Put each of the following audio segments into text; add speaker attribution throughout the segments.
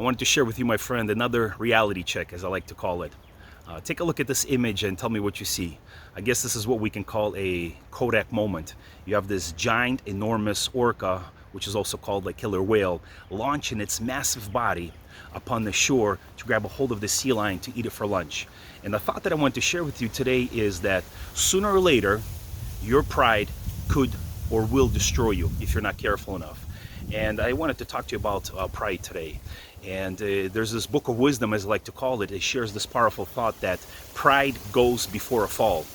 Speaker 1: wanted to share with you, my friend, another reality check, as I like to call it. Take a look at this image and tell me what you see. I guess this is what we can call a Kodak moment. You have this giant, enormous orca, which is also called a killer whale, launching its massive body upon the shore to grab a hold of the sea lion to eat it for lunch. And the thought that I want to share with you today is that sooner or later, your pride could or will destroy you if you're not careful enough. And I wanted to talk to you about pride today. And there's this book of wisdom, as I like to call it. It shares this powerful thought that pride goes before a fall.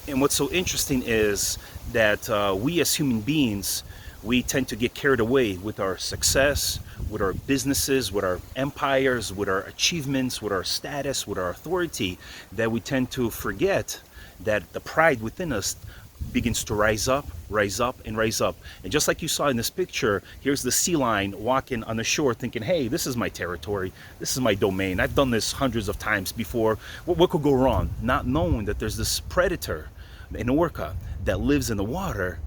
Speaker 1: And what's so interesting is that we as human beings, we tend to get carried away with our success, with our businesses, with our empires, with our achievements, with our status, with our authority, that we tend to forget that the pride within us begins to rise up, and rise up. And just like you saw in this picture, here's the sea lion walking on the shore thinking, hey, this is my territory, this is my domain, I've done this hundreds of times before, what could go wrong? Not knowing that there's this predator, an orca, that lives in the water,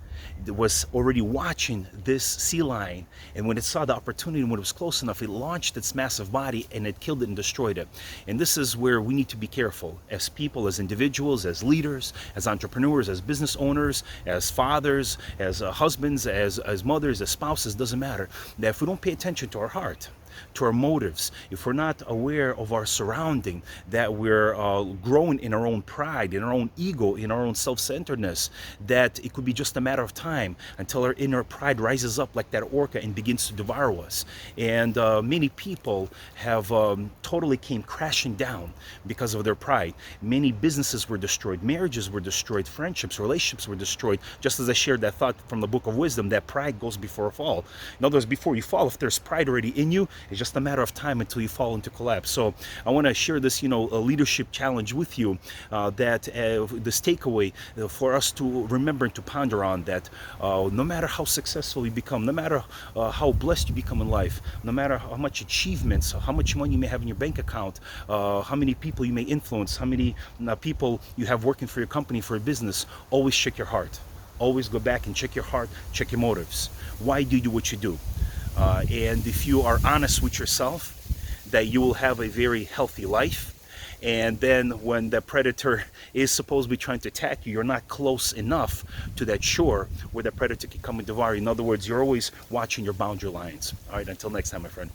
Speaker 1: that was already watching this sea lion, and when it saw the opportunity, when it was close enough, it launched its massive body and it killed it and destroyed it. And this is where we need to be careful as people, as individuals, as leaders, as entrepreneurs, as business owners, as fathers, as husbands, as mothers, as spouses, doesn't matter, that if we don't pay attention to our heart, to our motives, if we're not aware of our surrounding, that we're growing in our own pride, in our own ego, in our own self-centeredness, that it could be just a matter of time until our inner pride rises up like that orca and begins to devour us. And many people have totally came crashing down because of their pride. Many businesses were destroyed, marriages were destroyed, friendships, relationships were destroyed, just as I shared that thought from the book of wisdom, that pride goes before a fall. In other words, before you fall, if there's pride already in you, it's just a matter of time until you fall into collapse. So I want to share this, a leadership challenge with you, that this takeaway for us to remember and to ponder on, that no matter how successful you become, no matter how blessed you become in life, no matter how much achievements, how much money you may have in your bank account, how many people you may influence, how many people you have working for your company, for your business, always check your heart. Always go back and check your heart, check your motives. Why do you do what you do? And if you are honest with yourself, that you will have a very healthy life. And then when the predator is supposed to be trying to attack you, you're not close enough to that shore where the predator can come and devour you. In other words, you're always watching your boundary lines. All right, until next time, my friend.